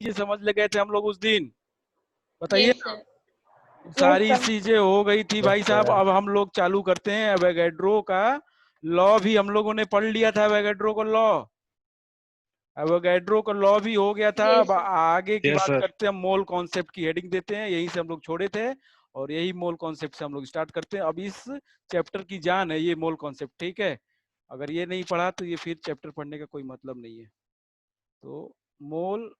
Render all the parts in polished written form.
ये समझ ले गए थे हम लोग उस दिन, बताइए यस ना। सर। सारी चीजें हो गई थी भाई साहब। सर। अब हम लोग चालू करते हैं एवोगैड्रो का लॉ। भी हम लोगों ने पढ़ लिया था एवोगैड्रो का लॉ, एवोगैड्रो का लॉ भी हो गया था। अब यस सर। आगे की यस बात सर। करते हैं, मोल कॉन्सेप्ट की हेडिंग देते हैं, यहीं से हम लोग छोड़े थे और यही मोल कॉन्सेप्ट से हम लोग स्टार्ट करते हैं। अब इस चैप्टर की जान है ये मोल कॉन्सेप्ट, ठीक है। अगर ये नहीं पढ़ा तो ये फिर चैप्टर पढ़ने का कोई मतलब नहीं है। तो मोल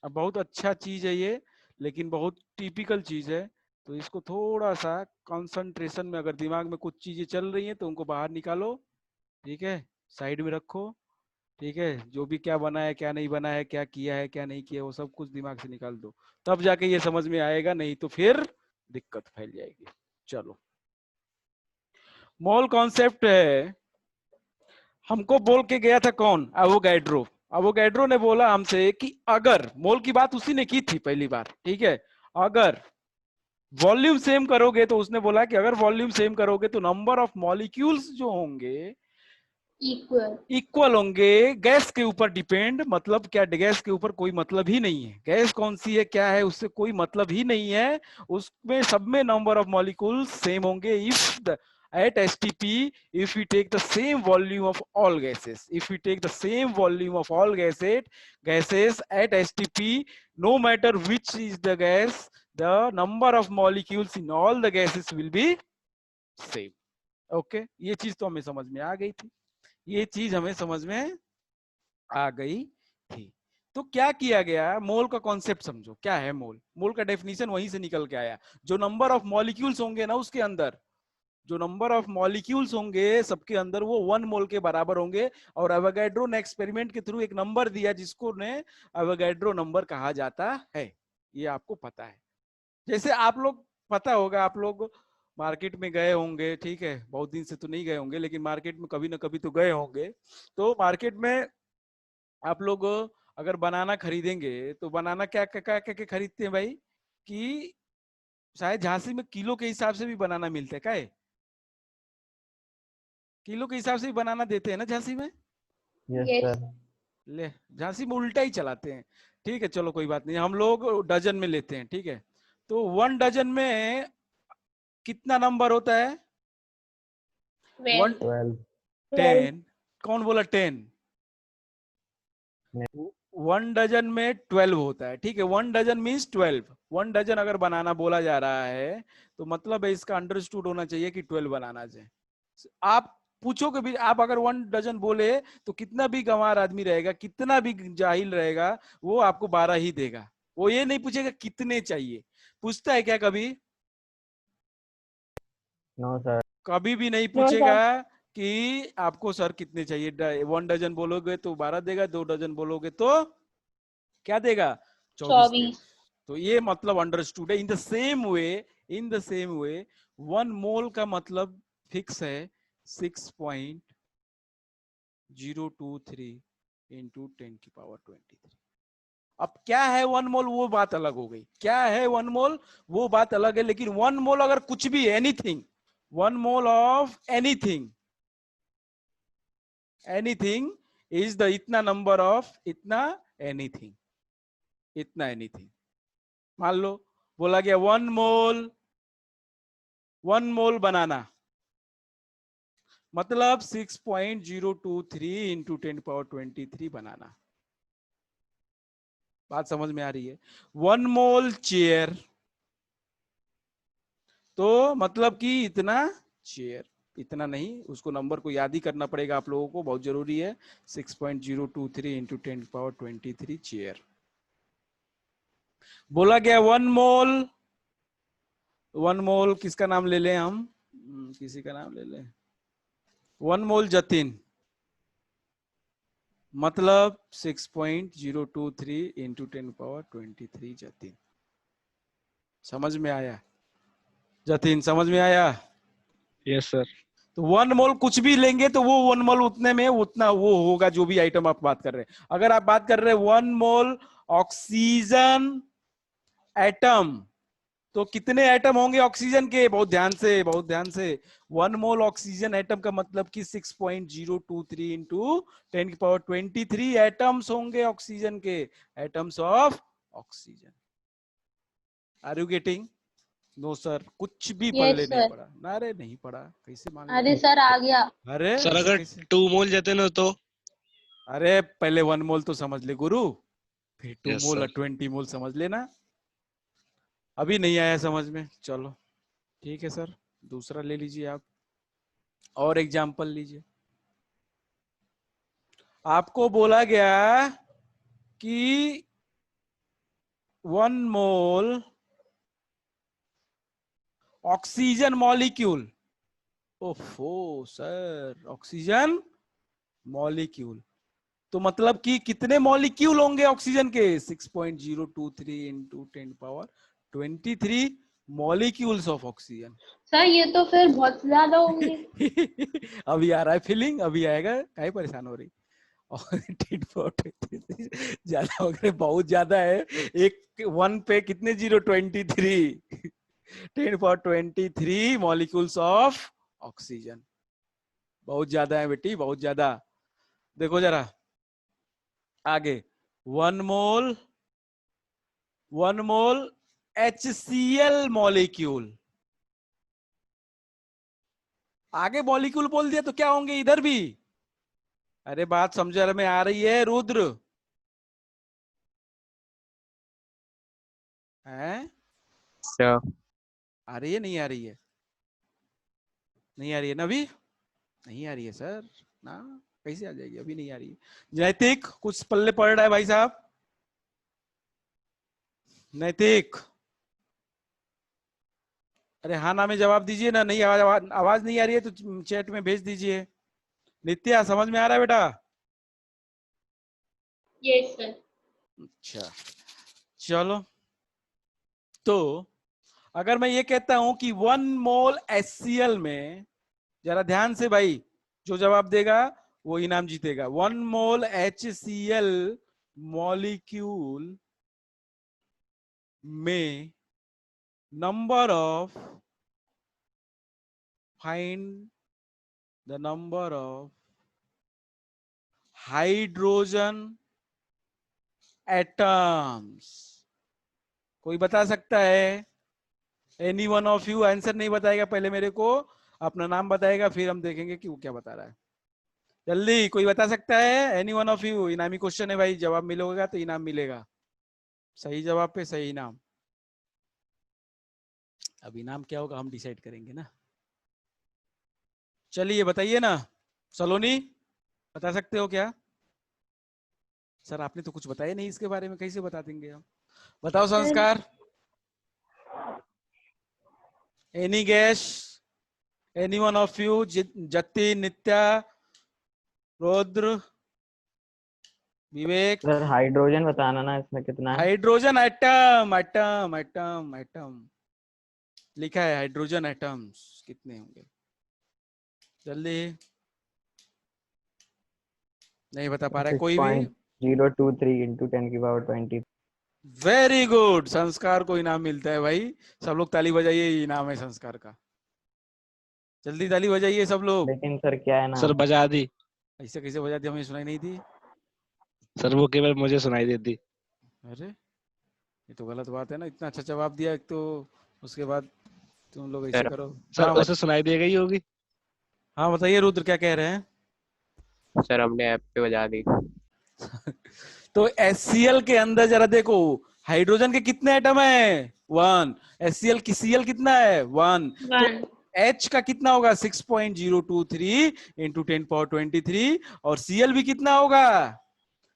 अब बहुत अच्छा चीज है ये, लेकिन बहुत टिपिकल चीज है। तो इसको थोड़ा सा कंसंट्रेशन में, अगर दिमाग में कुछ चीजें चल रही हैं तो उनको बाहर निकालो, ठीक है, साइड में रखो, ठीक है। जो भी क्या बना है क्या नहीं बना है, क्या किया है क्या नहीं किया, वो सब कुछ दिमाग से निकाल दो, तब जाके ये समझ में आएगा, नहीं तो फिर दिक्कत फैल जाएगी। चलो, मोल कॉन्सेप्ट है, हमको बोल के गया था कौन, एवोगैड्रो। एवोगैड्रो ने बोला हमसे कि अगर, मोल की बात उसी ने की थी पहली बार, ठीक है, अगर वॉल्यूम सेम करोगे, तो उसने बोला कि अगर वॉल्यूम सेम करोगे तो नंबर ऑफ मॉलिक्यूल्स जो होंगे इक्वल। इक्वल होंगे। गैस के ऊपर डिपेंड, मतलब क्या, गैस के ऊपर कोई मतलब ही नहीं है, गैस कौन सी है क्या है उससे कोई मतलब ही नहीं है। उसमें सब में नंबर ऑफ मॉलिक्यूल्स सेम होंगे। If the at STP, if we take the same volume of all gases, if we take the same volume of all gases at STP, no matter which is the gas, the number of molecules in all the gases will be same. Okay, ये चीज तो हमें समझ में आ गई थी, ये चीज हमें समझ में आ गई थी। तो क्या किया गया, मोल का कॉन्सेप्ट समझो क्या है मोल। मोल का डेफिनेशन वहीं से निकल के आया, जो नंबर ऑफ मॉलिक्यूल्स होंगे ना उसके अंदर, जो नंबर ऑफ मॉलिक्यूल्स होंगे सबके अंदर, वो 1 मोल के बराबर होंगे। और एवोगैड्रो ने एक्सपेरिमेंट के थ्रू एक नंबर दिया जिसको ने एवोगैड्रो नंबर कहा जाता है, ये आपको पता है। जैसे आप लोग, पता होगा, आप लोग मार्केट में गए होंगे, ठीक है, बहुत दिन से तो नहीं गए होंगे लेकिन मार्केट में कभी ना कभी तो गए होंगे। तो मार्केट में आप लोग अगर बनाना खरीदेंगे तो बनाना क्या क्या क्या, क्या, क्या खरीदते हैं भाई, कि शायद झांसी में किलो के हिसाब से भी बनाना मिलता है, क्या है, किलो के हिसाब से भी बनाना देते हैं ना झांसी में। Yes yes. सर। ले, झांसी में उल्टा ही चलाते हैं, ठीक है। चलो कोई बात नहीं, हम लोग डजन में लेते हैं, ठीक है। तो 1 डजन में कितना नंबर होता है, 1, 12। 10। कौन बोला 10? 1 डजन में 12 होता है, ठीक है। 1 डजन मीन्स 12। 1 डजन अगर बनाना बोला जा रहा है तो मतलब है इसका अंडरस्टूड होना चाहिए कि 12 बनाना चाहिए। आप पूछोगे भी, आप अगर 1 डजन बोले तो कितना भी गंवार आदमी रहेगा, कितना भी जाहिल रहेगा, वो आपको 12 ही देगा। वो ये नहीं पूछेगा कितने चाहिए, पूछता है क्या कभी? No sir. कभी भी नहीं नो पूछेगा सर। कि आपको सर कितने चाहिए। 1 डजन बोलोगे तो 12 देगा, 2 डजन बोलोगे तो क्या देगा, 24 देगा। 24। तो ये मतलब अंडरस्टूड है। In the same way, in the same way 1 मोल का मतलब फिक्स है 6.023 इंटू 10⁻23। अब क्या है 1 मोल, वो बात अलग हो गई, क्या है 1 मोल वो बात अलग है। लेकिन 1 मोल अगर कुछ भी, anything, 1 mole of anything, anything is the इतना नंबर ऑफ इतना एनीथिंग, इतना एनीथिंग। मान लो बोला गया 1 मोल, 1 मोल बनाना मतलब 6.023 इंटू 10⁻23 बनाना। बात समझ में आ रही है? 1 मोल चेयर, तो मतलब कि इतना चेयर, इतना नहीं, उसको नंबर को याद ही करना पड़ेगा आप लोगों को, बहुत जरूरी है। 6.023 इंटू 10⁻23 चेयर। बोला गया 1 मोल, 1 मोल किसका नाम ले लें हम, किसी का नाम ले लें, 1 मोल जतिन, मतलब 6.023 इंटू 10⁻23 जतिन। समझ में आया? जतिन समझ में आया? Yes sir. तो 1 मोल कुछ भी लेंगे तो वो 1 मोल उतने में उतना वो होगा, जो भी आइटम आप बात कर रहे हैं। अगर आप बात कर रहे हैं 1 मोल ऑक्सीजन एटम, तो कितने एटम होंगे ऑक्सीजन के, बहुत ध्यान से, बहुत ध्यान से। 1 मोल ऑक्सीजन एटम का मतलब कि 6.023 इंटू 10⁻23 एटम्स होंगे ऑक्सीजन के, atoms of oxygen. Are you getting? No sir, कुछ भी Yes, पल्ले नहीं sir. पड़ा ना। अरे नहीं पड़ा, कैसे मान अरे लिया? सर आ गया। अरे सर ऐसे अगर कैसे? 2 मोल जाते ना तो अरे पहले 1 मोल तो समझ ले गुरु, फिर 2 यस मोल सर। और 20 मोल समझ लेना। अभी नहीं आया समझ में, चलो ठीक है सर, दूसरा ले लीजिए आप, और एग्जाम्पल लीजिए। आपको बोला गया कि 1 मोल ऑक्सीजन मॉलिक्यूल, ओफो सर, ऑक्सीजन मॉलिक्यूल, तो मतलब कि कितने मॉलिक्यूल होंगे ऑक्सीजन के? 6.023 into 10 power 23 molecules of oxygen. Sir ये तो फिर बहुत ज्यादा होंगे। अभी आ रहा है फीलिंग, अभी आएगा, काहे परेशान हो रही? और 10 पावर 23 ज्यादा हो गए, बहुत ज्यादा है। एक 1 पे कितने zero? 23। 10 power 23 molecules of oxygen, बहुत ज्यादा है बेटी, बहुत ज्यादा। देखो जरा आगे, 1 मोल HCl मॉलिक्यूल, आगे मॉलिक्यूल बोल दिया तो क्या होंगे इधर भी? अरे बात समझ में आ रही है रुद्र? हैं? सर आ रही है नहीं आ रही है? नहीं आ रही है ना अभी? नहीं आ रही है सर ना, कैसे आ जाएगी? अभी नहीं आ रही है। नैतिक कुछ पल्ले पड़ रहा है भाई साहब? नैतिक, अरे हाँ ना में जवाब दीजिए ना। नहीं आवाज नहीं आ रही है तो चैट में भेज दीजिए। नित्या समझ में आ रहा है बेटा? Yes sir. अच्छा चलो, तो अगर मैं ये कहता हूं कि 1 मोल HCl में, जरा ध्यान से भाई, जो जवाब देगा वो इनाम जीतेगा। 1 मोल HCl मॉलिक्यूल में number of, find the number of hydrogen atoms. कोई बता सकता है? Any one of you answer नहीं बताएगा, पहले मेरे को अपना नाम बताएगा, फिर हम देखेंगे कि वो क्या बता रहा है। जल्दी कोई बता सकता है? एनी वन ऑफ यू, इनामी क्वेश्चन है भाई, जवाब मिलेगा तो इनाम मिलेगा, सही जवाब पे सही इनाम। अब इनाम क्या होगा हम डिसाइड करेंगे ना। चलिए बताइए ना, सलोनी बता सकते हो क्या? सर आपने तो कुछ बताया नहीं इसके बारे में, कैसे बता देंगे हम? बताओ सर संस्कार, any gas, any one of you, Jatin, Nitya, Rudra, Vivek. Sir hydrogen बताना ना, इसमें कितना है? Hydrogen atom, atom atom atom लिखा है, हाइड्रोजन एटम्स कितने होंगे? जल्दी, नहीं बता पा रहा है कोई भी? 6.023 इंटू 10 की पावर 20। वेरी गुड, संस्कार को इनाम मिलता है भाई। सब लोग ताली बजाइए, ये इनाम है संस्कार का। जल्दी ताली बजाइए सब लोग। लेकिन सर क्या है ना, सर बजा दी। ऐसे कैसे बजाती, हमें सुनाई नहीं थी? सर वो केवल मुझे सुनाई देती। अरे ये तो गलत बात है ना, इतना अच्छा जवाब दिया एक तो, उसके बाद तुम लोग ऐसे सर करो। सर हाँ उसे सुनाई दे गई होगी। हाँ बताइए रुद्र, क्या कह रहे हैं? सर हमने ऐप पे बजा दी। तो HCl के अंदर जरा देखो, हाइड्रोजन के कितने एटम है? 1। HCl की Cl कितना है? 1। तो 1। H का कितना होगा? 6.023 इंटू 10 पावर 23, और Cl भी कितना होगा?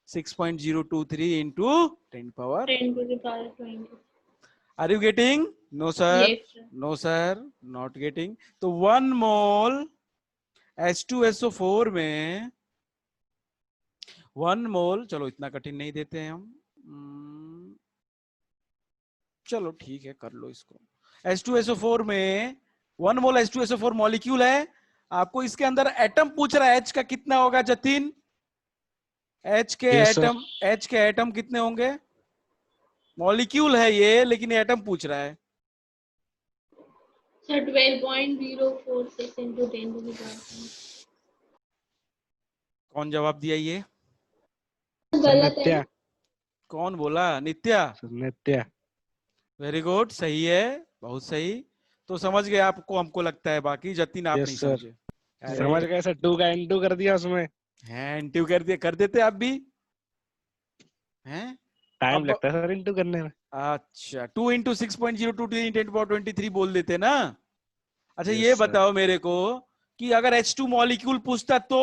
6.023 into 10 power. 10 to the power 20। Are you getting? No sir, yes sir. No sir, not getting. तो 1 मोल H2SO4 में, 1 मोल, चलो इतना कठिन नहीं देते हैं हम, चलो ठीक है कर लो इसको। H2SO4 में 1 मोल H2SO4 मॉलिक्यूल है, आपको इसके अंदर एटम पूछ रहा है, H का कितना होगा जतिन? H के यस सर। एटम, H के एटम कितने होंगे? मॉलिक्यूल है ये, लेकिन एटम पूछ रहा है। Sir 12.046 into 10 to the power 20। कौन जवाब दिया ये? गलत है ना? कौन बोला? नित्या। नित्या। वेरी गुड, सही है, बहुत सही। तो समझ गए आपको, हमको लगता है, बाकी जतिन आप यस नहीं सर। समझे। समझ अरे गए सर, 2 का इंटू कर दिया उसमें। हैं, इंटू कर दिया, कर देते आप भी हैं। टाइम अब लगता है सर इंटू करने में। अच्छा, 2 × 6.02 × 10⁻23 बोल देते ना। अच्छा यस ये सर। बताओ मेरे को कि अगर H2 मॉलिक्यूल पूछता तो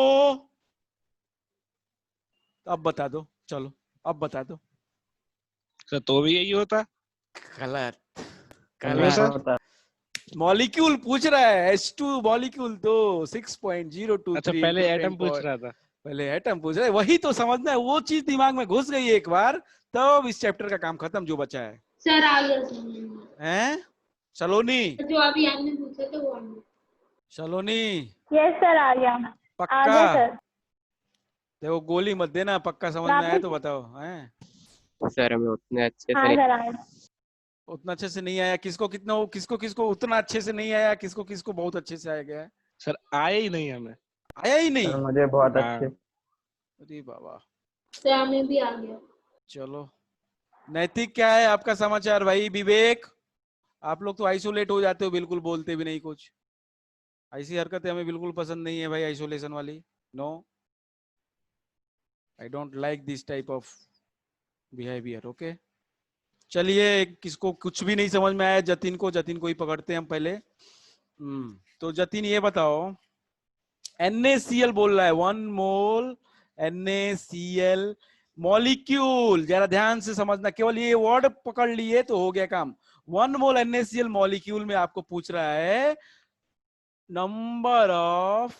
अब बता दो, चलो अब बता दो। सर तो भी यही होता। गलत, क्यों गलत। सर? मॉलिक्यूल पूछ रहा है, H2 मॉलिक्यूल तो अच्छा 6.023 पहले इंटू एटम 10 पूछ रहा था। पहले एटम पूछ रहा है, वही तो समझना है, वो चीज दिमाग में घुस गई एक बार, तब इस चैप्टर का काम खत्म, जो बचा है। सर आ गया समझ। हैं सलोनी? जो अभी आपने पूछा था वो आ गया। सलोनी यस सर, आ गया। आ पक्का? गया सर। देखो गोली मत देना, पक्का समझ में आया वापिस। तो बताओ। हैं सर हमें उतने अच्छे हाँ से सर, आ गया। उतना अच्छे से नहीं आया? किसको कितना, किसको किसको उतना अच्छे से नहीं आया, किसको किसको बहुत अच्छे से आया गया है? सर आए ही नहीं हमें। आया ही नहीं? मुझे बहुत हाँ। अच्छे। अरे बाबा। सर हमें भी आ गया। चलो, नैतिक क्या है आपका समाचार भाई? विवेक, आप लोग तो आइसोलेट हो जाते हो, बिल्कुल बोलते भी नहीं कुछ। ऐसी हरकतें हमें बिल्कुल पसंद नहीं है भाई, आइसोलेशन वाली। No, I don't like this type of behaviour. Okay, चलिए, किसको कुछ भी नहीं समझ में आया? जतिन को ही पकड़ते हैं हम पहले। तो जतिन ये बताओ, NaCl बोल रहा है, 1 मोल NaCl मॉलिक्यूल, जरा ध्यान से समझना, केवल ये वर्ड पकड़ लिए तो हो गया काम। 1 मोल NaCl मॉलिक्यूल में आपको पूछ रहा है number of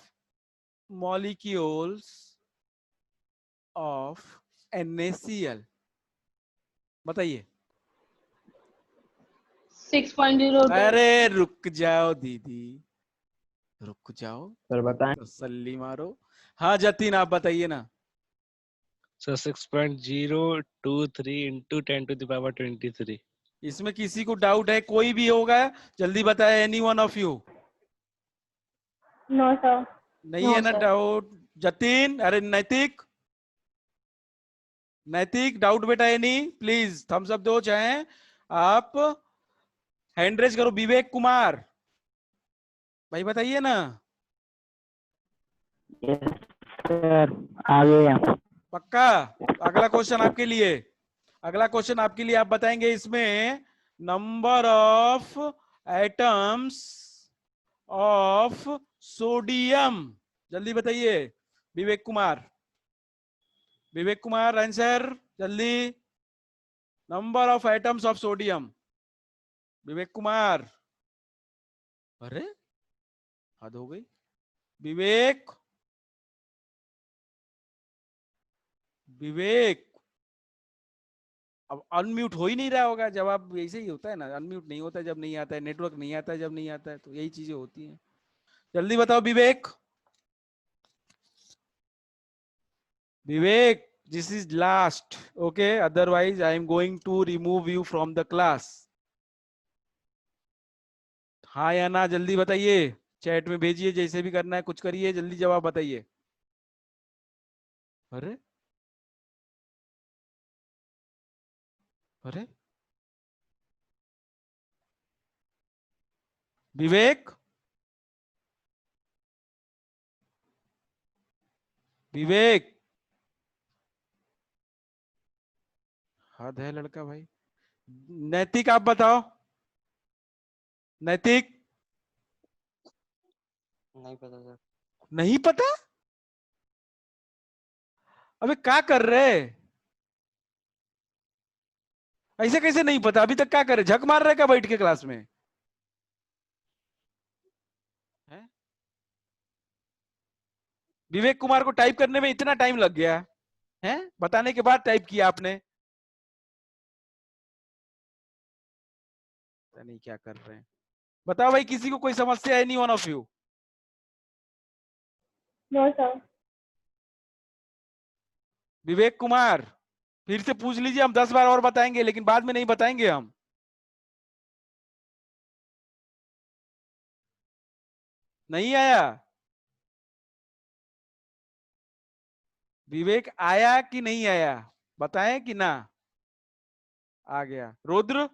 molecules of NaCl, बताइए। 6.02। अरे रुक जाओ दीदी, रुक जाओ, सर बताएं। तसल्ली मारो। हाँ जतिन आप बताइए ना। Sir 6.023 into 10⁻23। इसमें किसी को डाउट है? कोई भी होगा जल्दी बताए, any one of you? No sir. नहीं नो है ना सर। डाउट? जतिन, अरे नैतिक, नैतिक डाउट बेटा है नहीं? प्लीज थम्स अप दो, चाहे आप हैंड रेज करो। विवेक कुमार भाई बताइए ना। सर आ गया। पक्का? अगला क्वेश्चन आपके लिए, अगला क्वेश्चन आपके लिए, आप बताएंगे इसमें number of atoms of sodium, जल्दी बताइए। विवेक कुमार, विवेक कुमार आंसर जल्दी। Number of atoms of sodium, Vivek Kumar. अरे हद हो गई। विवेक, विवेक, अब अनम्यूट हो ही नहीं रहा होगा, जवाब ऐसे ही होता है ना, अनम्यूट नहीं होता जब नहीं आता है, नेटवर्क नहीं आता है जब नहीं आता है, तो यही चीजें होती हैं। जल्दी बताओ Vivek. Vivek, this is last, okay, otherwise I am going to remove you from the class. हाँ या ना जल्दी बताइए, चैट में भेजिए, जैसे भी करना है कुछ करिए, जल्दी जवाब बताइए। अरे अरे विवेक, विवेक, हद है लड़का भाई। नैतिक आप बताओ, नैतिक। नहीं पता सर। नहीं पता? अबे क्या कर रहे? ऐसे कैसे नहीं पता? अभी तक क्या करे, झक मार रहे क्या बैठ के क्लास में? है? विवेक कुमार को टाइप करने में इतना टाइम लग गया है, बताने के बाद टाइप किया आपने। पता नहीं क्या कर रहे हैं। बताओ भाई, किसी को कोई समस्या है? नहीं one of you? No sir. Vivek Kumar फिर से पूछ लीजिए, हम 10 बार और बताएंगे, लेकिन बाद में नहीं बताएंगे हम। नहीं आया? विवेक आया कि नहीं आया, बताएं कि ना? आ गया। Rudra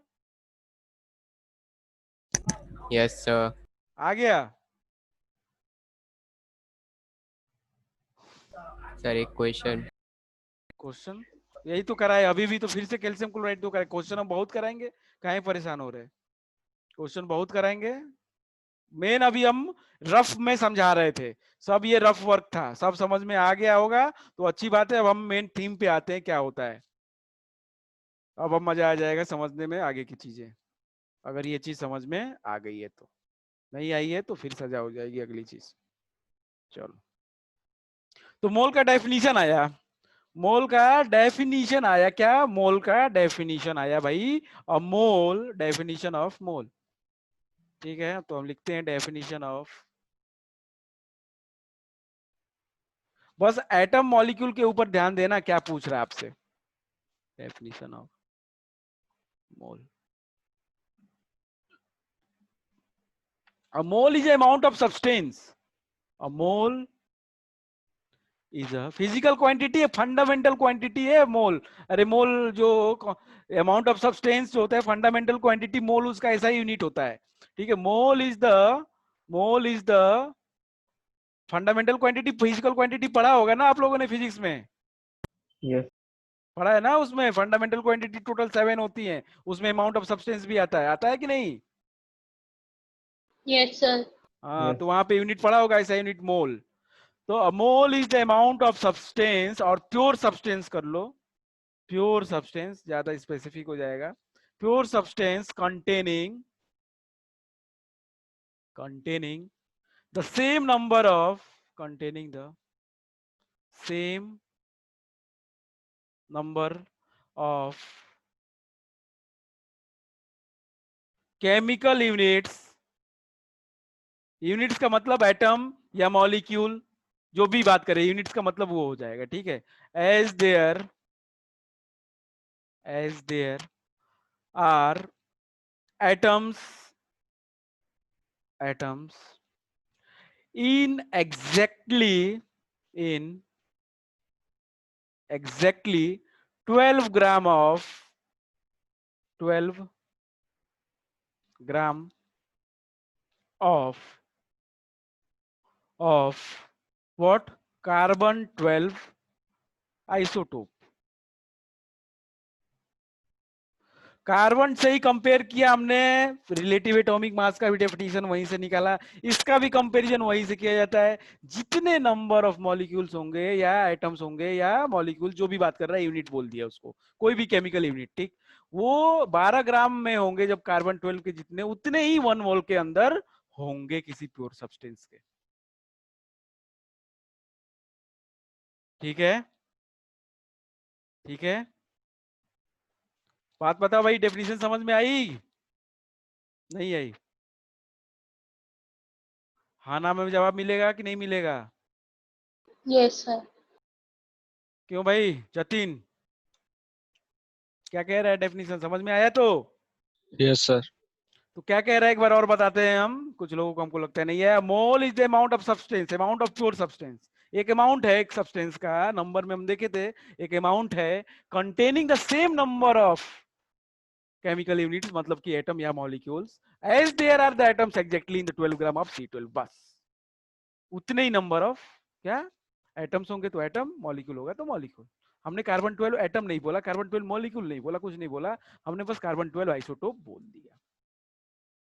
yes sir. आ गया। सर एक क्वेश्चन। क्वेश्चन यही तो कराए अभी भी, तो फिर से कैल्शियम क्लोराइड तो कराए। क्वेश्चन हम बहुत कराएंगे, काहे परेशान हो रहे? क्वेश्चन बहुत कराएंगे। मेन अभी हम रफ में समझा रहे थे, सब ये रफ वर्क था, सब समझ में आ गया होगा तो अच्छी बात है। अब हम मेन थीम पे आते हैं, क्या होता है। अब हम मजा आ जाएगा समझने में आगे की चीजें, अगर ये चीज समझ में आ गई है तो। नहीं आई है तो फिर सजा हो जाएगी अगली चीज। चलो, तो मोल का डेफिनेशन आया। मोल का डेफिनेशन आया क्या? मोल का डेफिनेशन आया भाई। अ मोल, डेफिनेशन ऑफ मोल। ठीक है, तो हम लिखते हैं डेफिनेशन ऑफ। बस एटम मॉलिक्यूल के ऊपर ध्यान देना, क्या पूछ रहा है आपसे। Definition of mole. A mole is a amount of substance. A mole is a physical quantity, a fundamental quantity है मोल। अरे मोल जो अमाउंट ऑफ सब्सटेंस जो होता है फंडामेंटल क्वांटिटी, मोल उसका ऐसा यूनिट होता है। ठीक है, मोल is the fundamental quantity. Physical quantity पढ़ा होगा ना आप लोगों ने फिजिक्स में? यस पढ़ा है ना, उसमें फंडामेंटल क्वांटिटी टोटल 7 होती है, उसमें अमाउंट ऑफ सब्सटेंस भी आता है कि नहीं? Yes, sir. हाँ, Yes. तो वहां पे यूनिट पढ़ा होगा ऐसा, यूनिट मोल। तो a mole is the amount of substance, और प्योर सब्सटेंस कर लो, प्योर सब्सटेंस ज्यादा स्पेसिफिक हो जाएगा। Pure substance containing the same number of containing the same number of chemical units। Units का मतलब एटम या मॉलिक्यूल, जो भी बात करें यूनिट्स का मतलब वो हो जाएगा। ठीक है, as there are atoms in exactly 12 gram of 12 gram of what? Carbon 12 isotope। Carbon से ही कंपेयर किया हमने, रिलेटिव एटॉमिक मास का भी डेफिनेशन वहीं से निकाला, इसका भी कंपैरिजन वहीं से किया जाता है। जितने नंबर ऑफ मॉलिक्यूल्स होंगे या एटम्स होंगे या मॉलिक्यूल, जो भी बात कर रहा है, यूनिट बोल दिया उसको, कोई भी केमिकल यूनिट। ठीक, वो 12 ग्राम में होंगे जब कार्बन 12 के जितने, उतने ही 1 मोल के अंदर होंगे किसी प्योर सब्सटेंस के। ठीक है, ठीक है, बात बताओ भाई, डेफिनेशन समझ में आई नहीं आई? हाँ ना में जवाब मिलेगा कि नहीं मिलेगा? Yes, sir. क्यों भाई जतिन, क्या कह रहा है? डेफिनेशन समझ में आया? तो यस सर। तो क्या कह रहा है एक बार और बताते हैं हम, कुछ लोगों को हमको लगता है नहीं है। मोल is the amount of substance, amount of pure substance. एक अमाउंट है एक सब्सटेंस का, नंबर में हम देखे थे, एक अमाउंट है containing the same number of chemical units, मतलब कि एटम या molecules, as there are the atoms exactly in the 12 gram of C12। बस उतने ही नंबर ऑफ क्या एटम्स होंगे तो एटम, मॉलिक्यूल होगा तो मॉलिक्यूल। हमने कार्बन 12 एटम नहीं बोला, कार्बन 12 मॉलिक्यूल नहीं बोला, कुछ नहीं बोला, हमने बस कार्बन 12 आइसोटोप बोल दिया।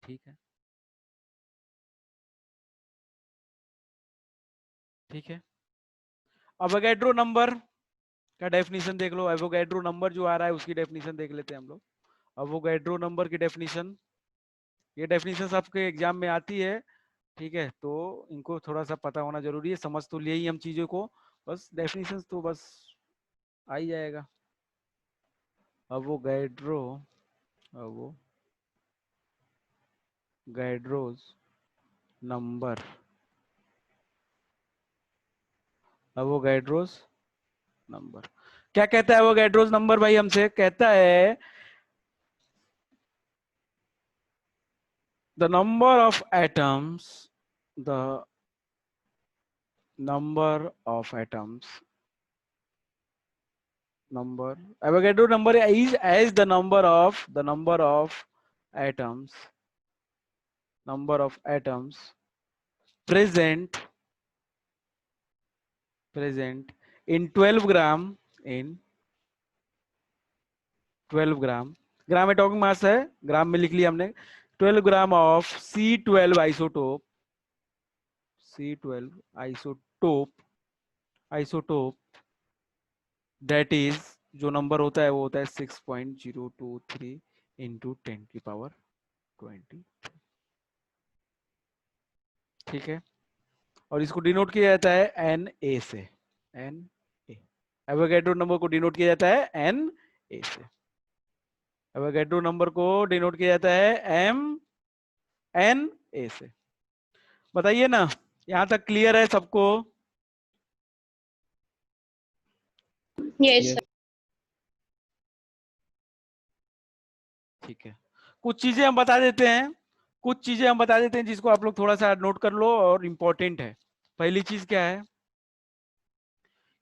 ठीक है, ठीक है। अवोगाड्रो नंबर का डेफिनेशन देख लो। एवोगाड्रो नंबर जो आ रहा है उसकी डेफिनेशन देख लेते हैं हम लोग। अवोगाड्रो नंबर की डेफिनेशन, ये डेफिनेशन आपके एग्जाम में आती है। ठीक है, तो इनको थोड़ा सा पता होना जरूरी है, समझ तो लिए ही हम चीजों को, बस डेफिनेशन तो बस आ ही जाएगा। अवोगाड्रो, अवोगाड्रोस नंबर, अवोगाड्रोस नंबर क्या कहता है? अवोगाड्रोस नंबर भाई हमसे कहता है the number of atoms, the number of atoms number, Avogadro number is as the number of atoms, present in 12 gram, in 12 gram, gram atomic mass है, ग्राम में लिख लिया हमने, 12 gram of C12 isotope, isotope that is, जो number होता है वो होता है 6.023 इंटू 10 की पावर 20, ठीक है। और इसको डिनोट किया जाता है Na से, Na, एवोगैड्रो नंबर को डिनोट किया जाता है Na से, एवोगैड्रो नंबर को डिनोट किया जाता है Na से। बताइए ना, यहां तक क्लियर है सबको? Yes sir. ठीक है, कुछ चीजें हम बता देते हैं, जिसको आप लोग थोड़ा सा नोट कर लो और इंपॉर्टेंट है। पहली चीज क्या है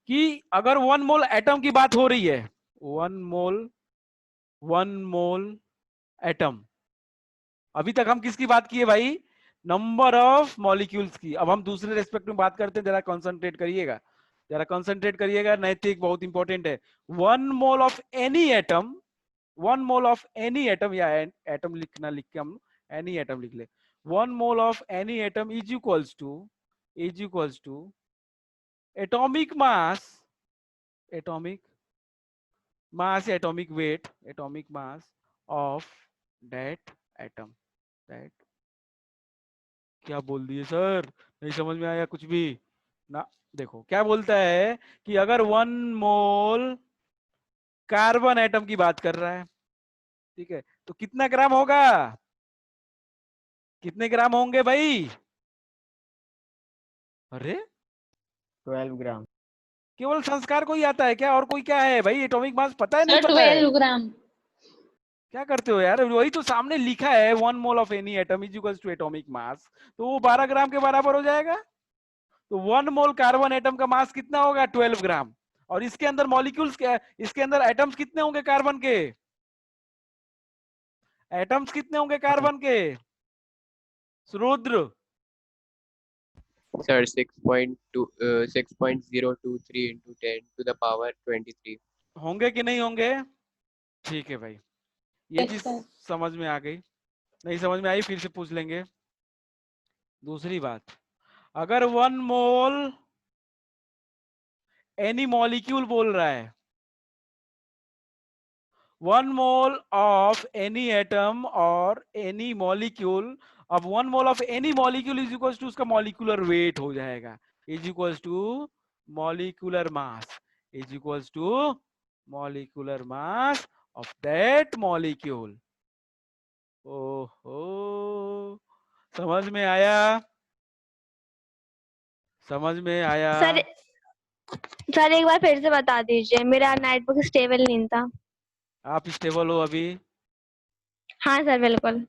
कि अगर 1 मोल एटम की बात हो रही है, 1 मोल एटम, अभी तक हम किसकी बात की है भाई? नंबर ऑफ मॉलिक्यूल्स की। अब हम दूसरे रेस्पेक्ट में बात करते हैं, जरा कंसंट्रेट करिएगा, नैतिक बहुत इंपॉर्टेंट है। 1 mole of any atom, 1 mole of any atom, या एटम लिखना, लिख के हम एनी एटम लिख ले, 1 mole of any atom is equals to atomic mass, atomic weight, atomic mass of that atom. That, क्या बोल दिए सर, नहीं समझ में आया कुछ भी ना? देखो क्या बोलता है कि अगर 1 मोल कार्बन एटम की बात कर रहा है, ठीक है, तो कितना ग्राम होगा? कितने ग्राम होंगे भाई? अरे 12 ग्राम। केवल संस्कार को ही आता है क्या? और कोई क्या है भाई? एटॉमिक मास पता है नहीं सर पता है? 12 ग्राम। क्या करते हो यार, वही तो सामने लिखा है, 1 mole of any atom is equals to atomic mass, तो वो 12 ग्राम के बराबर हो जाएगा। तो 1 मोल कार्बन एटम का मास कितना होगा? 12 ग्राम। और इसके अंदर मॉलिक्यूल्स क्या, इसके अंदर एटम्स कितने होंगे कार्बन के? एटम्स कितने होंगे कार्बन के? Rudra, Sir, 6.023 into 10 to the power 23. होंगे कि नहीं होंगे? ठीक है भाई, ये Yes, चीज sir. समझ में आ गई। नहीं समझ में आई फिर से पूछ लेंगे। दूसरी बात, अगर 1 मोल एनी मॉलिक्यूल बोल रहा है, 1 मोल ऑफ एनी एटम और एनी मॉलिक्यूल, अब 1 mole of any molecule is equal to उसका मॉलिक्यूलर वेट हो जाएगा, is equal to molecular mass, is equal to molecular mass of that molecule. ओहो, समझ में आया? समझ में आया? सर सर एक बार फिर से बता दीजिए, मेरा नेटवर्क स्टेबल नहीं था। आप स्टेबल हो अभी? हाँ सर बिल्कुल।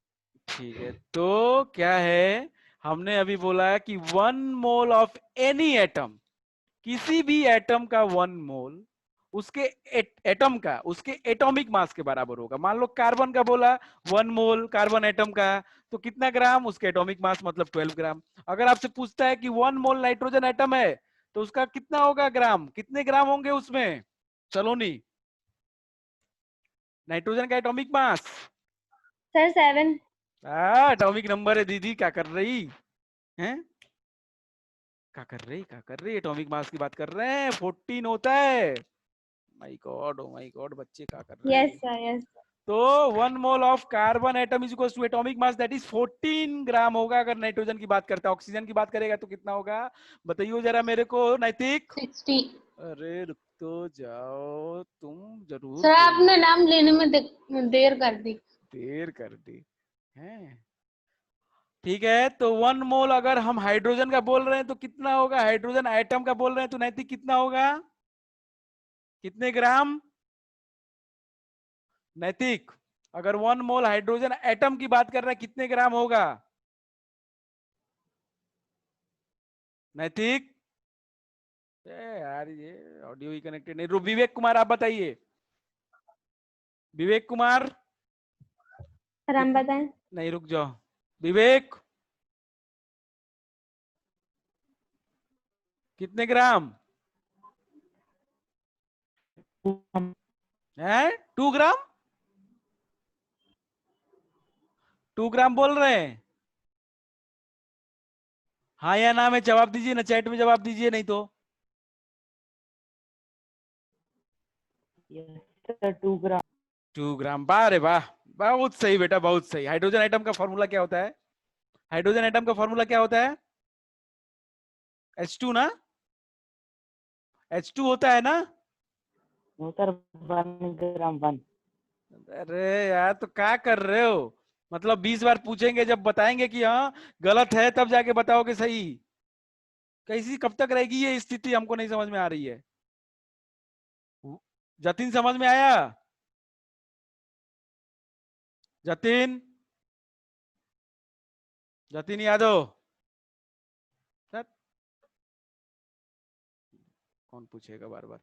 ठीक है, तो क्या है, हमने अभी बोला है कि 1 मोल ऑफ एनी एटम, किसी भी एटम का 1 मोल उसके एटम का, उसके एटॉमिक मास के बराबर होगा। मान लो कार्बन का बोला 1 मोल कार्बन एटम का, तो कितना ग्राम? उसके एटॉमिक मास मतलब 12 ग्राम। अगर आपसे पूछता है कि 1 मोल नाइट्रोजन एटम है, तो उसका कितना होगा ग्राम? कितने ग्राम होंगे उसमें? चलो नहीं, नाइट्रोजन का atomic mass, sir 7। Atomic number है दीदी, क्या कर रही हैं? क्या कर रही? एटॉमिक मास की बात कर रहे हैं, 14 होता है। My God, oh my God, बच्चे क्या कर रहे यस हैं? Sir yes. तो 1 mole of carbon atom is equal to atomic mass that is 14 gram होगा। अगर नाइट्रोजन की बात करता है, ऑक्सीजन की बात करेगा तो कितना होगा? बताइए जरा मेरे को, नैतिक। 60। अरे रुक तो जाओ, तुम जरूर सर आपने नाम लेने में देर कर दी हैं। ठीक है, तो 1 मोल अगर हम हाइड्रोजन का बोल रहे हैं तो कितना होगा? हाइड्रोजन एटम का बोल रहे हैं तो नैतिक कितना होगा? कितने ग्राम नैतिक? अगर 1 मोल हाइड्रोजन एटम की बात कर रहे हैं कितने ग्राम होगा नैतिक? यार ये ऑडियो ही कनेक्टेड नहीं। विवेक कुमार आप बताइए, विवेक कुमार। सर हम बताएं। नहीं रुक जाओ, विवेक कितने ग्राम है? 2 ग्राम, 2 ग्राम बोल रहे हैं। हाँ या ना में जवाब दीजिए ना, चैट में जवाब दीजिए, नहीं तो 2 ग्राम। 2 ग्राम, वाह रे वाह, बहुत सही बेटा, बहुत सही। हाइड्रोजन आइटम का फॉर्मूला क्या होता है? हाइड्रोजन आइटम का फॉर्मूला क्या होता है? H2 ना, H2 होता है ना? सर 1 ग्राम 1। अरे यार तो क्या कर रहे हो? मतलब 20 बार पूछेंगे, जब बताएंगे कि हाँ गलत है तब जाके बताओगे सही। कैसी कब तक रहेगी ये स्थिति, हमको नहीं समझ में आ रही है। जतिन समझ में आया? जतिन, जतिन यादव सर, कौन पूछेगा बार बार।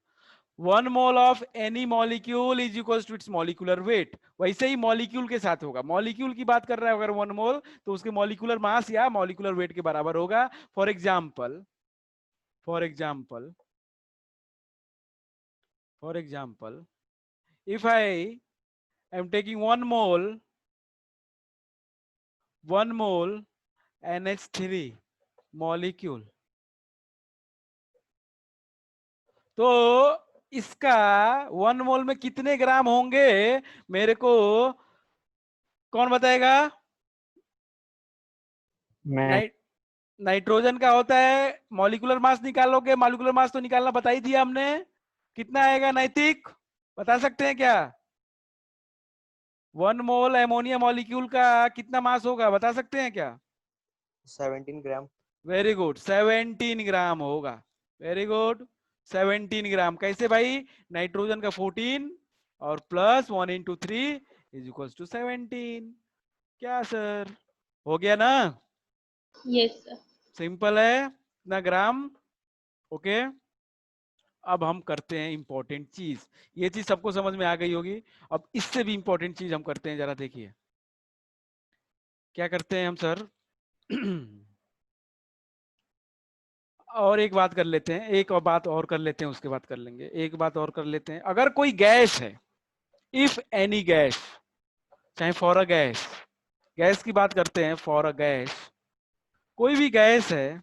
1 mole of any molecule is equal to its molecular weight. वैसे ही मॉलिक्यूल के साथ होगा, मॉलिक्यूल की बात कर रहा है अगर 1 मोल, तो उसके मॉलिक्यूलर मास या मॉलिक्यूलर वेट के बराबर होगा। For example, for example, for example, if I am taking 1 mole NH3 molecule, तो इसका 1 मोल में कितने ग्राम होंगे मेरे को कौन बताएगा? नाइट्रोजन का होता है मॉलिक्यूलर मास निकालोगे, मॉलिक्यूलर मास तो निकालना बता ही दिया हमने। कितना आएगा नैतिक, बता सकते हैं क्या? 1 मोल एमोनिया मॉलिक्यूल का कितना मास होगा, बता सकते हैं क्या? 17 ग्राम। वेरी गुड, 17 ग्राम होगा। Very good, 17 gram. कैसे भाई? नाइट्रोजन का 14 और plus 1 into 3 is equal to 17। क्या सर, हो गया ना? Yes sir. सिंपल है ना ग्राम। ओके, अब हम करते हैं इंपॉर्टेंट चीज। ये चीज सबको समझ में आ गई होगी। अब इससे भी इंपॉर्टेंट चीज हम करते हैं, जरा देखिए क्या करते हैं हम सर। और एक बात कर लेते हैं, एक और बात और कर लेते हैं, उसके बाद कर लेंगे। एक बात और कर लेते हैं, अगर कोई गैस है, इफ एनी गैस, चाहे फॉर अ गैस, गैस की बात करते हैं, फॉर अ गैस, कोई भी गैस है,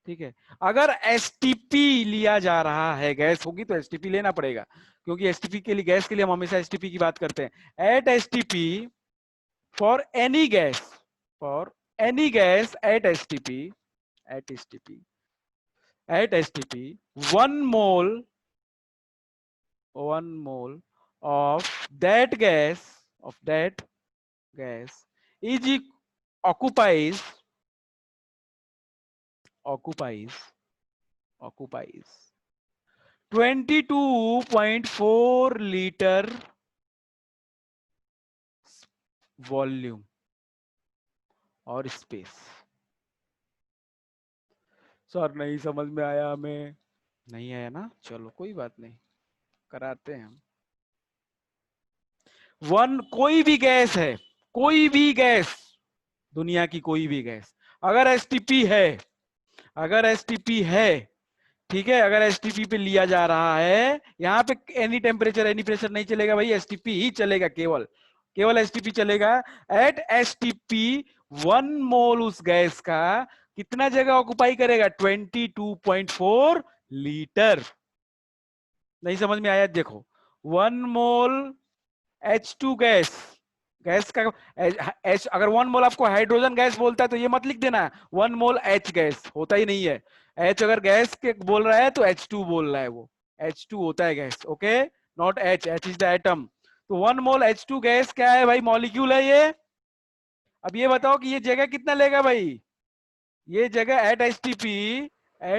ठीक है, अगर एसटीपी लिया जा रहा है, गैस होगी तो एसटीपी लेना पड़ेगा, क्योंकि एसटीपी के लिए, गैस के लिए हम हमेशा एसटीपी की बात करते हैं। At STP, for any gas, for any gas at STP, at STP, at STP, 1 mole of that gas, of that gas is occupies 22.4 liter volume और स्पेस। सर नहीं समझ में आया, हमें नहीं आया ना, चलो कोई बात नहीं, कराते हैं हम। कोई भी गैस है, कोई भी गैस, दुनिया की कोई भी गैस, अगर एसटीपी है, अगर एसटीपी है, ठीक है, अगर एसटीपी पे लिया जा रहा है, यहाँ पे एनी टेम्परेचर एनी प्रेशर नहीं चलेगा भाई, एसटीपी ही चलेगा, केवल केवल एसटीपी चलेगा। एट एसटीपी 1 मोल उस गैस का कितना जगह ऑक्युपाई करेगा? 22.4 लीटर। नहीं समझ में आया? देखो 1 मोल H2 गैस, गैस का H, अगर 1 मोल आपको हाइड्रोजन गैस बोलता है तो ये मत लिख देना 1 मोल H गैस, होता ही नहीं है। H अगर गैस के बोल रहा है तो H2 बोल रहा है, वो H2 होता है gas. Okay, not H, H is the atom. तो 1 मोल H2 गैस क्या है भाई? मॉलिक्यूल है ये। अब ये बताओ कि ये जगह कितना लेगा भाई? ये जगह एट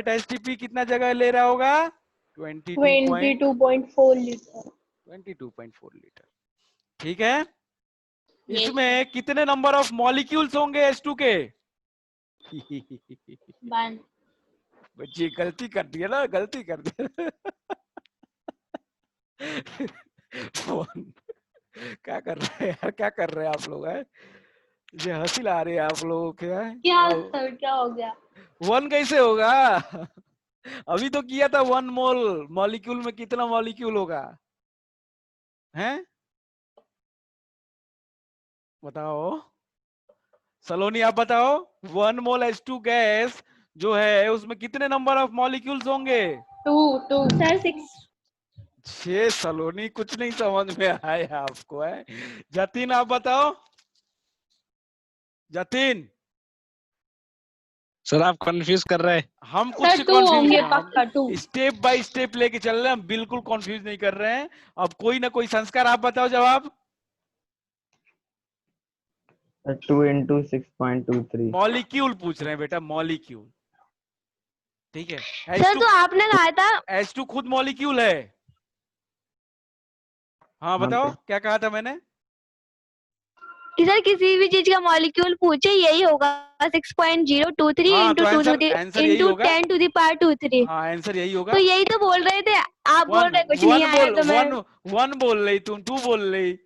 एसटीपी कितना जगह ले रहा होगा? 22.4 लीटर। 22.4 लीटर, ठीक है। Yes, इसमें कितने नंबर ऑफ मॉलिक्यूल्स होंगे H2 के? 1। बच्ची गलती कर दिया ना, गलती कर दिया। वन, क्या कर रहे हैं यार, क्या कर रहे हैं आप लोग है? मुझे हंसी ला रही है आप लोगों के है? क्या सर, क्या हो गया? वन कैसे होगा? अभी तो किया था वन मोल, मॉलिक्यूल में कितना मॉलिक्यूल होगा हैं? बताओ सलोनी, आप बताओ। वन मोल H2 गैस जो है उसमें कितने नंबर ऑफ मॉलिक्यूल्स होंगे? 2 सर 6। छह। सलोनी कुछ नहीं समझ में आया आपको है? जतिन आप बताओ, जतिन। सर आप कंफ्यूज कर रहे हैं। हम कुछ सर 2 कंफ्यूज होंगे नहीं, पक्का, 2। हम स्टेप बाय स्टेप लेके चल रहे हैं, हम बिल्कुल कंफ्यूज नहीं कर रहे हैं। अब कोई ना कोई संस्कार, आप बताओ जवाब। 2 into 6.23। मॉलिक्यूल पूछ रहे हैं बेटा, मॉलिक्यूल। ठीक है, सर तो आपने कहा था H2 खुद मॉलिक्यूल है। हाँ बताओ, तो क्या कहा था मैंने? कि सर किसी भी चीज का मॉलिक्यूल पूछे यही होगा 6.023 हाँ इंटू तो टू आंसर यही इंटू होगा। 10 टू दी पावर 23। हाँ आंसर यही होगा। तो यही तो बोल रहे थे आप, बोल वन रहे कुछ नहीं वन आया बोल तो मैं। वन बोल रही, तुम टू बोल रही।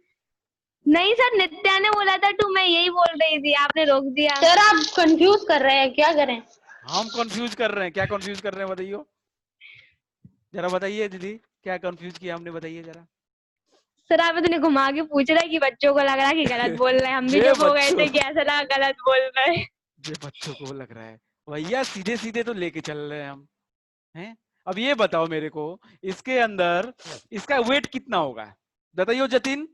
नहीं सर, नित्या ने बोला था 2, मैं यही बोल रही थी, आपने रोक दिया। सर आप कंफ्यूज कर रहे हैं, क्या करें? हम कंफ्यूज कर रहे हैं, क्या कंफ्यूज कर रहे हैं बताइए जरा, बताइए दीदी, क्या कंफ्यूज किया हमने, बताइए जरा। सर आप इतने घुमा के पूछ रहे हैं कि बच्चों को लग रहा है कि गलत बोल रहे हैं, हम भी ये जब हो गए बच्चों थे कि ऐसा लगा गलत बोल रहे हैं। ये बच्चों को लग रहा है भैया, सीधे सीधे तो लेके चल रहे हैं हम हैं। अब ये बताओ मेरे को, इसके अंदर इसका वेट कितना होगा बताइयो जतिन।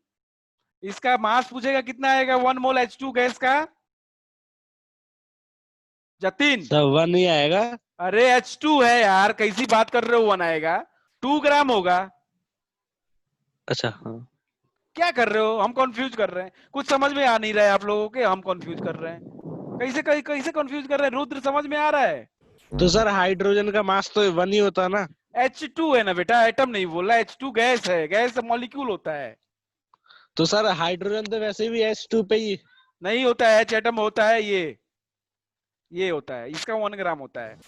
इसका मास पूछेगा कितना आएगा वन मोल H2 गैस का, जतिन। सर 1 ही आएगा। अरे H2 है यार, कैसी बात कर रहे हो, वन आएगा? 2 ग्राम होगा। अच्छा हाँ। क्या कर रहे हो, हम कंफ्यूज कर रहे हैं, कुछ समझ में आ नहीं रहा है आप लोगों के, हम कंफ्यूज कर रहे हैं। कैसे कैसे कंफ्यूज कर रहे हैं रुद्र, समझ में आ रहा है? तो सर हाइड्रोजन का मास तो 1 ही होता ना। H2 है ना बेटा, एटम नहीं बोल रहा, H2 गैस है, गैस मॉलिक्यूल होता है। तो सर हाइड्रोजन तो वैसे भी H2 पे ही। नहीं होता है, H एटम होता है, ये होता है, इसका 1 ग्राम होता है।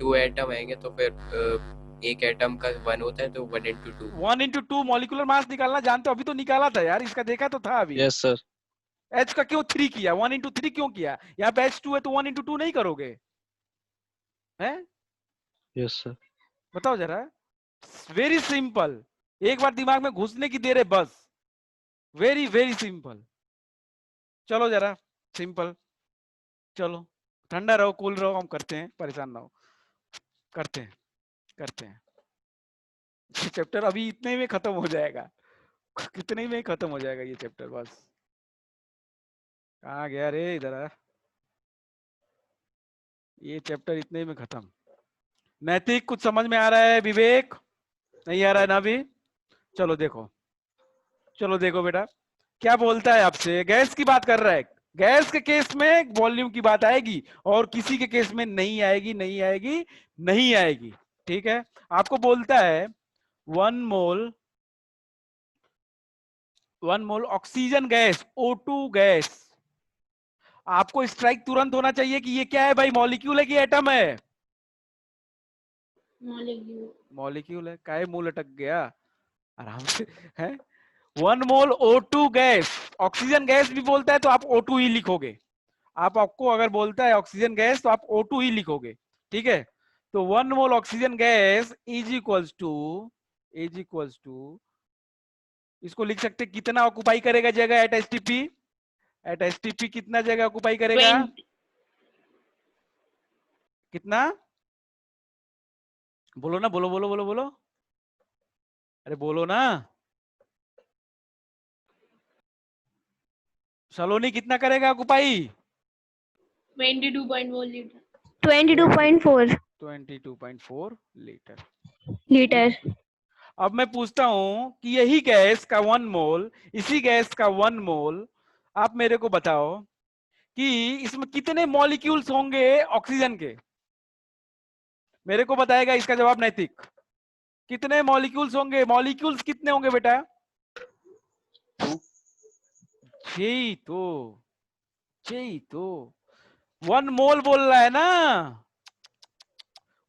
2 एटम आएंगे तो फिर एक एटम का 1 होता है, तो 1 into 2। 1 into 2 मॉलिक्यूलर मास निकालना जानते हो? अभी तो निकाला था यार, इसका देखा तो था अभी। Yes sir. H का क्यों 3 किया, 1 into 3 क्यों किया? यहाँ पे H2 है तो 1 into 2 नहीं करोगे हैं? Yes sir. बताओ जरा, वेरी सिंपल, एक बार दिमाग में घुसने की देर है बस, वेरी वेरी सिंपल। चलो जरा सिंपल, चलो ठंडा रहो, कूल रहो, हम करते हैं, परेशान ना हो, करते हैं करते हैं। चैप्टर अभी इतने में खत्म हो जाएगा, कितने में खत्म हो जाएगा ये चैप्टर, बस। कहाँ गया रे, इधर आ। ये चैप्टर इतने में खत्म। नैतिक कुछ समझ में आ रहा है? विवेक नहीं आ रहा है ना अभी? चलो देखो, चलो देखो बेटा, क्या बोलता है आपसे, गैस की बात कर रहा है। गैस के केस में वॉल्यूम की बात आएगी, और किसी के केस में नहीं आएगी, नहीं आएगी, नहीं आएगी। ठीक है, आपको बोलता है 1 mole oxygen gas, O2 gas. आपको स्ट्राइक तुरंत होना चाहिए कि ये क्या है भाई, मॉलिक्यूल है कि एटम है? मॉलिक्यूल। मॉलिक्यूल है, काहे मुंह लटक गया, आराम से है। 1 मोल O2 गैस, ऑक्सीजन गैस भी बोलता है तो आप O2 ही लिखोगे। आपको अगर बोलता है ऑक्सीजन गैस तो आप O2 ही लिखोगे, ठीक है। तो 1 mole oxygen gas is equals to, इसको लिख सकते कितना ऑक्युपाई करेगा जगह एट एसटीपी, एट एसटीपी कितना जगह ऑक्युपाई करेगा? 20। कितना? बोलो ना, बोलो बोलो बोलो बोलो, अरे बोलो ना। सलोनी कितना करेगा ऑक्युपाई? 22.4 लीटर। 22.4 22.4 लीटर। लीटर। अब मैं पूछता हूं कि यही गैस का 1 मोल, इसी गैस का 1 मोल, आप मेरे को बताओ कि इसमें कितने मॉलिक्यूल्स होंगे ऑक्सीजन के? मेरे को बताएगा इसका जवाब नैतिक। कितने मॉलिक्यूल्स होंगे, मॉलिक्यूल्स कितने होंगे बेटा? 6 तो 1 मोल बोल रहा है ना,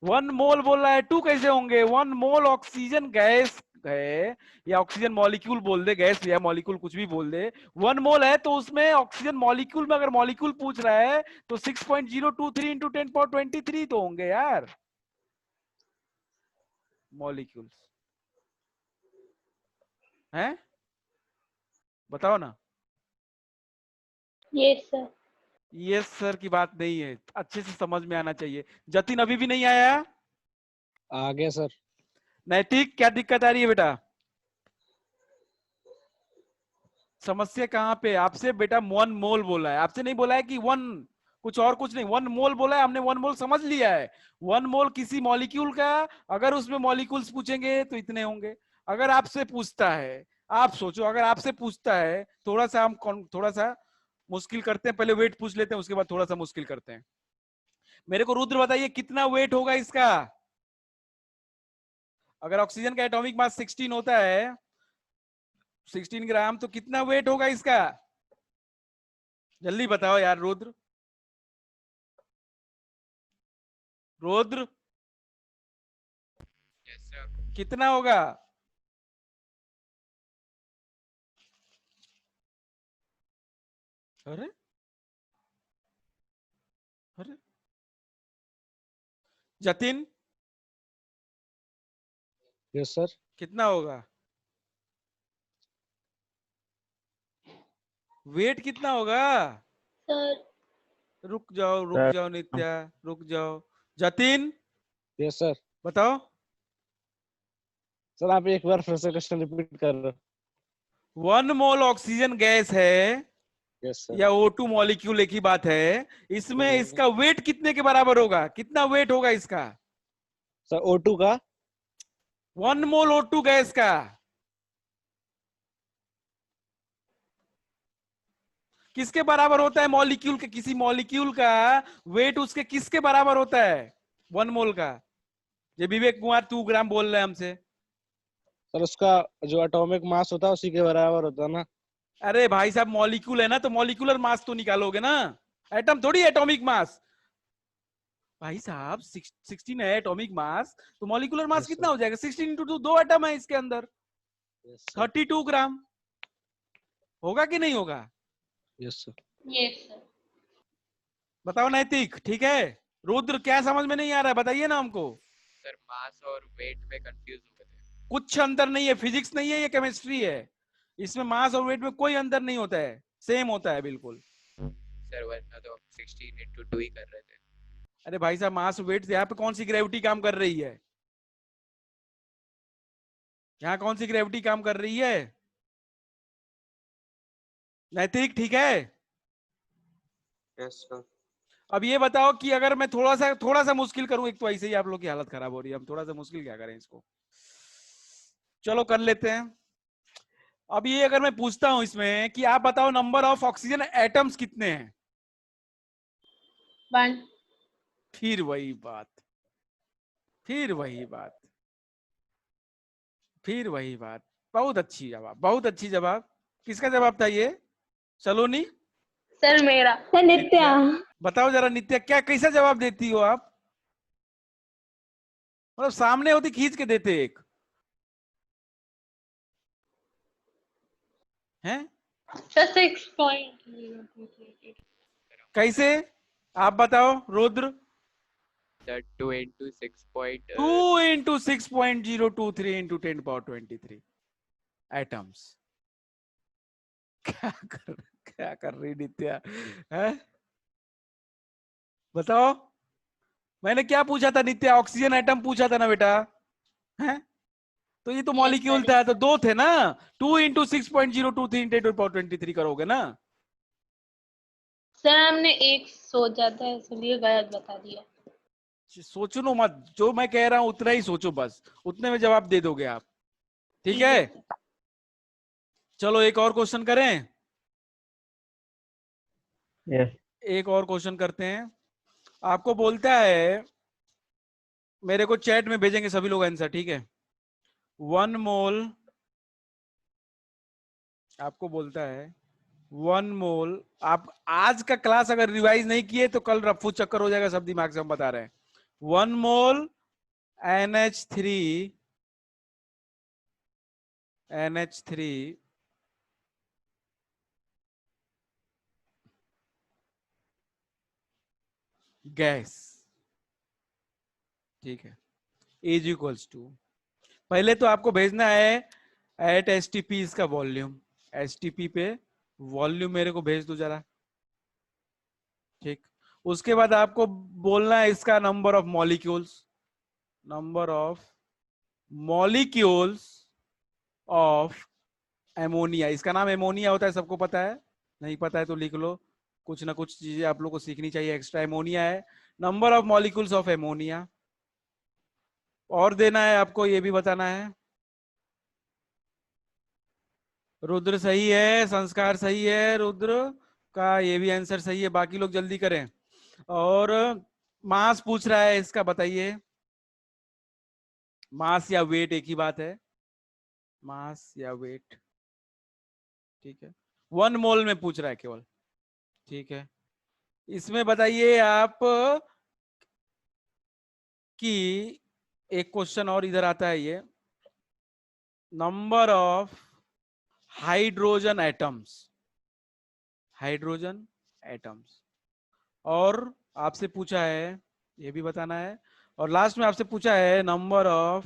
1 मोल बोल रहा है, 2 कैसे होंगे? 1 मोल ऑक्सीजन गैस है या ऑक्सीजन मॉलिक्यूल बोल दे, गैस या मॉलिक्यूल कुछ भी बोल दे, 1 मोल है तो उसमें ऑक्सीजन मॉलिक्यूल में अगर मॉलिक्यूल पूछ रहा है तो 6.023 इंटू 10 पावर 23 तो होंगे यार मॉलिक्यूल्स। हैं? बताओ ना। Yes sir. ये सर की बात नहीं है, अच्छे से समझ में आना चाहिए। जतिन अभी भी नहीं आया? आ गया सर। नैतिक क्या दिक्कत आ रही है बेटा? समस्या कहाँ पे? आपसे बेटा 1 मोल बोला है, आपसे नहीं बोला है कि 1 कुछ नहीं, 1 मोल बोला है, हमने 1 मोल समझ लिया है। 1 मोल किसी मॉलिक्यूल का, अगर उसमें मॉलिक्यूल्स पूछेंगे तो इतने होंगे। अगर आपसे पूछता है, आप सोचो अगर आपसे पूछता है, थोड़ा सा मुश्किल करते हैं, पहले वेट पूछ लेते हैं उसके बाद थोड़ा सा मुश्किल करते हैं। मेरे को रुद्र बताइए कितना वेट होगा इसका? अगर ऑक्सीजन का एटॉमिक मास 16 होता है, 16 ग्राम, तो कितना वेट होगा इसका? जल्दी बताओ यार रुद्र। Rudra yes sir. कितना होगा? अरे अरे जतिन यस सर। कितना होगा? वेट कितना होगा? सर रुक जाओ नित्या, रुक जाओ। Jatin yes sir. बताओ। सर आप एक बार फिर से क्वेश्चन रिपीट कर रहे 1 मोल ऑक्सीजन गैस है हो? Yes sir. या O2 मॉलिक्यूल, एक ही बात है। इसमें इसका वेट कितने के बराबर होगा? कितना वेट होगा इसका? सर O2 का 1 मोल O2 गैस का किसके बराबर होता है? मॉलिक्यूल के, किसी मॉलिक्यूल का वेट उसके किसके बराबर होता है? 1 मोल का। ये विवेक कुमार 2 ग्राम बोल रहे हैं हमसे। सर उसका जो एटॉमिक मास होता है उसी के बराबर होता है ना। अरे भाई साहब मॉलिक्यूल है ना, तो मॉलिक्यूलर मास तो निकालोगे ना, एटम थोड़ी एटॉमिक मास। भाई साहब 16 है एटॉमिक मास, तो मॉलिक्यूलर मास Yes, कितना sir. हो जाएगा? 16 इंटू 2, 2 एटम है इसके अंदर, यस सर। 32 ग्राम। होगा कि नहीं होगा? Yes sir. Yes sir. बताओ नैतिक, ठीक है? रुद्र क्या समझ में नहीं आ रहा है, बताइए ना हमको। सर मास और वेट में कंफ्यूज हो गए थे। कुछ अंतर नहीं है, फिजिक्स नहीं है, ये केमिस्ट्री है। इसमें मास और वेट में कोई अंतर नहीं होता है, सेम होता है बिल्कुल। सर वरना तो हम 16 इंटू 2 ही कर रहे थे। अरे भाई साहब मास वेट से यहाँ पे कौन सी ग्रेविटी काम कर रही है? यहाँ कौन सी ग्रेविटी काम कर रही है? नैतिक ठीक है? Yes sir. अब ये बताओ कि अगर मैं थोड़ा सा मुश्किल करूं, एक तो ऐसे ही आप लोग की हालत खराब हो रही है, हम थोड़ा सा मुश्किल क्या करें इसको, चलो कर लेते हैं। अब ये अगर मैं पूछता हूं इसमें कि आप बताओ नंबर ऑफ ऑक्सीजन एटम्स कितने हैं? 1। फिर वही बात, फिर वही बात, फिर वही बात। बहुत अच्छी जवाब, बहुत अच्छी जवाब। किसका जवाब था ये? सलोनी? सर मेरा। सर नित्या। बताओ जरा नित्या, क्या कैसा जवाब देती हो आप? मतलब सामने होती खींच के देते एक हैं। सर 6.023 कैसे? आप बताओ Rudra. Sir 2 into 2 into 6.023 into 10 power 23 atoms. क्या कर रही नित्या है? बताओ। मैंने क्या पूछा था नित्या? ऑक्सीजन एटम पूछा था ना बेटा, है? तो ये तो मॉलिक्यूल था, तो 2 थे ना। 2 इंटू 6.023 इंटू 10 पावर 23 करोगे ना। सर हमने एक सोचा था इसलिए गलत बता दिया। सोचो नो मत, जो मैं कह रहा हूं उतना ही सोचो, बस उतने में जवाब दे दोगे आप, ठीक है? चलो एक और क्वेश्चन करें। यस एक और क्वेश्चन करते हैं। आपको बोलता है, मेरे को चैट में भेजेंगे सभी लोग आंसर, ठीक है? 1 मोल, आपको बोलता है 1 मोल, आप आज का क्लास अगर रिवाइज नहीं किए तो कल रफू चक्कर हो जाएगा सब दिमाग से, हम बता रहे हैं। 1 मोल NH3 गैस, ठीक है, इज इक्वल्स टू, पहले तो आपको भेजना है एट एसटीपी इसका वॉल्यूम, एसटीपी पे वॉल्यूम मेरे को भेज दो जरा, ठीक। उसके बाद आपको बोलना है इसका number of molecules of ammonia. इसका नाम एमोनिया होता है, सबको पता है, नहीं पता है तो लिख लो, कुछ ना कुछ चीजें आप लोग को सीखनी चाहिए एक्स्ट्रा। एमोनिया है, number of molecules of ammonia. और देना है आपको, ये भी बताना है। रुद्र सही है, संस्कार सही है, रुद्र का ये भी आंसर सही है, बाकी लोग जल्दी करें। और मास पूछ रहा है इसका, बताइए। मास या वेट एक ही बात है, मास या वेट, ठीक है। 1 मोल में पूछ रहा है केवल, ठीक है। इसमें बताइए आप कि एक क्वेश्चन और इधर आता है, ये नंबर ऑफ हाइड्रोजन एटम्स, और आपसे पूछा है, ये भी बताना है। और लास्ट में आपसे पूछा है नंबर ऑफ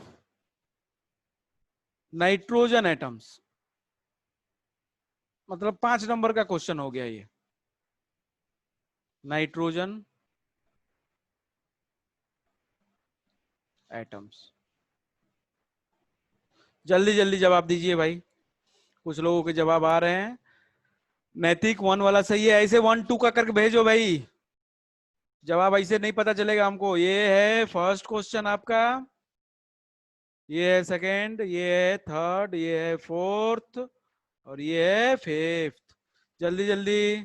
नाइट्रोजन एटम्स, मतलब 5 नंबर का क्वेश्चन हो गया ये, नाइट्रोजन एटम्स। जल्दी जल्दी जवाब दीजिए भाई, कुछ लोगों के जवाब आ रहे हैं। नैतिक 1 वाला सही है, ऐसे 1 2 का करके भेजो भाई, जवाब ऐसे नहीं पता चलेगा हमको। ये है फर्स्ट क्वेश्चन आपका, ये है सेकंड, ये है थर्ड, ये है फोर्थ, और ये है फिफ्थ। जल्दी जल्दी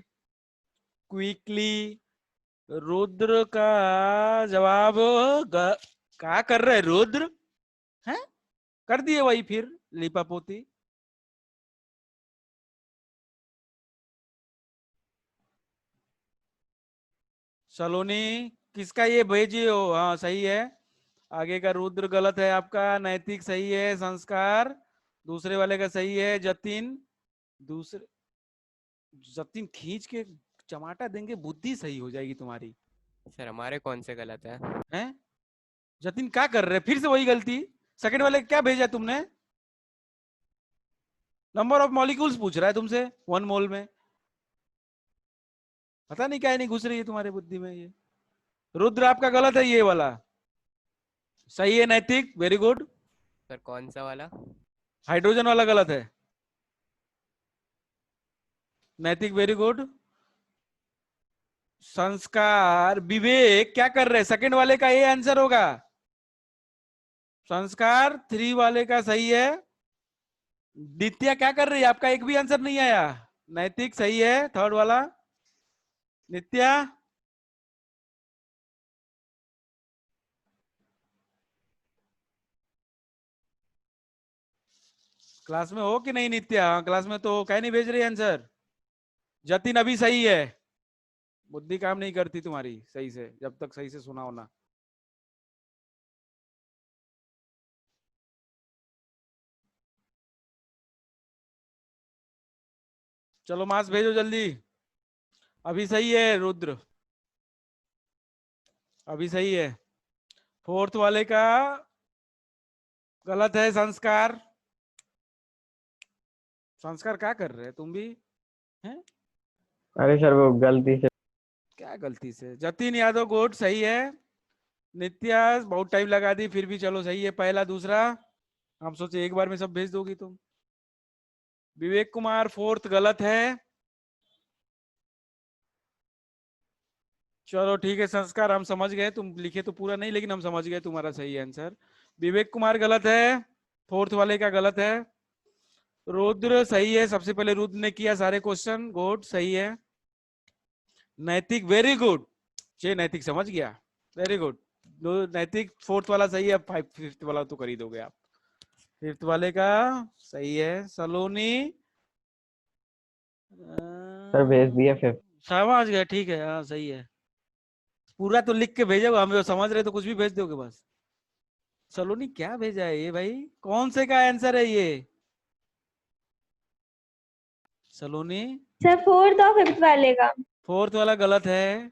क्विकली। रुद्र का जवाब क्या कर रहे रुद्र हैं, कर दिए वही फिर लिपापोती। सलोनी किसका ये भेजिए हो, हाँ सही है। आगे का रुद्र गलत है आपका, नैतिक सही है, संस्कार दूसरे वाले का सही है, जतिन खींच के चमाटा देंगे, बुद्धि सही हो जाएगी तुम्हारी। सर हमारे कौन से गलत है? हैं जतिन क्या कर रहे, फिर से वही गलती। सेकंड वाले क्या भेजा तुमने, नंबर ऑफ मॉलिक्यूल्स पूछ रहा है तुमसे 1 मोल में, पता नहीं क्या नहीं घुस रही है तुम्हारे बुद्धि में ये। रुद्र आपका गलत है, ये वाला सही है, नैतिक वेरी गुड। सर कौन सा वाला? हाइड्रोजन वाला गलत है, नैतिक वेरी गुड। संस्कार विवेक क्या कर रहे हैं, सेकंड वाले का ये आंसर होगा। संस्कार 3 वाले का सही है। नित्या क्या कर रही है, आपका एक भी आंसर नहीं आया। नैतिक सही है, थर्ड वाला। नित्या क्लास में हो कि नहीं नित्या, क्लास में तो कहीं नहीं भेज रही आंसर। जतिन अभी सही है, बुद्धि काम नहीं करती तुम्हारी सही से, जब तक सही से सुना होना। चलो मास भेजो जल्दी। अभी सही है रुद्र, अभी सही है। फोर्थ वाले का गलत है, संस्कार। संस्कार क्या कर रहे हैं तुम भी हैं, अरे सर वो गलती से। क्या गलती से। जतिन यादव गुड सही है। नित्या बहुत टाइम लगा दी, फिर भी चलो सही है, पहला दूसरा। हम सोचे एक बार में सब भेज दोगी तुम। विवेक कुमार फोर्थ गलत है। चलो ठीक है संस्कार, हम समझ गए, तुम लिखे तो पूरा नहीं लेकिन हम समझ गए तुम्हारा सही आंसर। विवेक कुमार गलत है, फोर्थ वाले का गलत है। रुद्र सही है, सबसे पहले रुद्र ने किया सारे क्वेश्चन, गुड सही है। नैतिक वेरी गुड, चे नैतिक समझ गया, वेरी गुड। नैतिक फोर्थ वाला सही है, फिफ्थ वाला तो कर ही दोगे आप। फिफ्थ वाले का सही है। सलोनी सर भेज दिया फिफ्थ। समझ गया, ठीक है, हाँ सही है। पूरा तो लिख के भेजोगे, हमें समझ रहे तो कुछ भी भेज दोगे बस। सलोनी क्या भेजा है ये भाई, कौन से का आंसर है ये सलोनी? सर फोर्थ और फिफ्थ वाले का। फोर्थ वाला गलत है,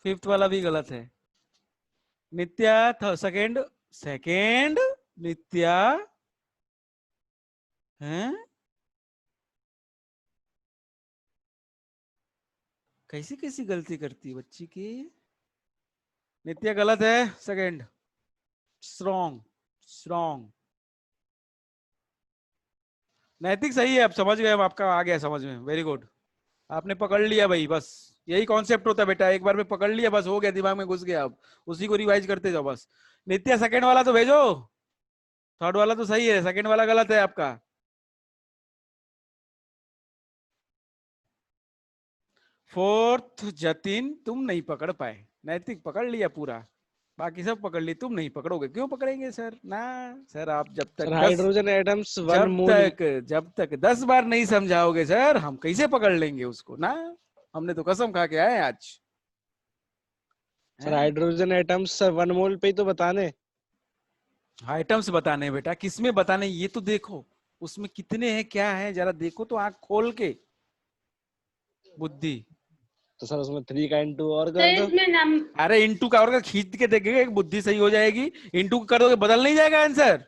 फिफ्थ वाला भी गलत है। नित्या सेकेंड, सेकेंड नित्या हैं, कैसी कैसी गलती करती है बच्ची की। नित्या गलत है, सेकेंड स्ट्रॉन्ग स्ट्रॉन्ग। नैतिक सही है, अब समझ गए हम, आपका आ गया समझ में, वेरी गुड। आपने पकड़ लिया भाई, बस यही कॉन्सेप्ट होता है बेटा, एक बार में पकड़ लिया बस हो गया, दिमाग में घुस गया, अब उसी को रिवाइज करते जाओ बस। नित्या सेकंड वाला तो भेजो, थर्ड वाला तो सही है, सेकंड वाला गलत है आपका। फोर्थ जतिन तुम नहीं पकड़ पाए, नैतिक पकड़ लिया पूरा, बाकी सब पकड़ ली, तुम नहीं पकड़ोगे, क्यों पकड़ेंगे सर ना। सर आप जब तक सर हाइड्रोजन एटम्स वन जब तक 10 बार नहीं समझाओगे सर, हम कैसे पकड़ लेंगे उसको ना। हमने तो कसम खा के आए आज। Sir hydrogen atoms one mole पे ही तो बताने। आइटम्स बताने बेटा, किसमें बताने ये तो देखो, उसमें कितने हैं क्या है जरा देखो तो, आंख खोल के बुद्धि। तो सर उसमें 3 का इंटू और सर कर दो। इसमें नम अरे इंटू का और खींच के देखेंगे, बुद्धि सही हो जाएगी। इंटू कर दोगे बदल नहीं जाएगा आंसर।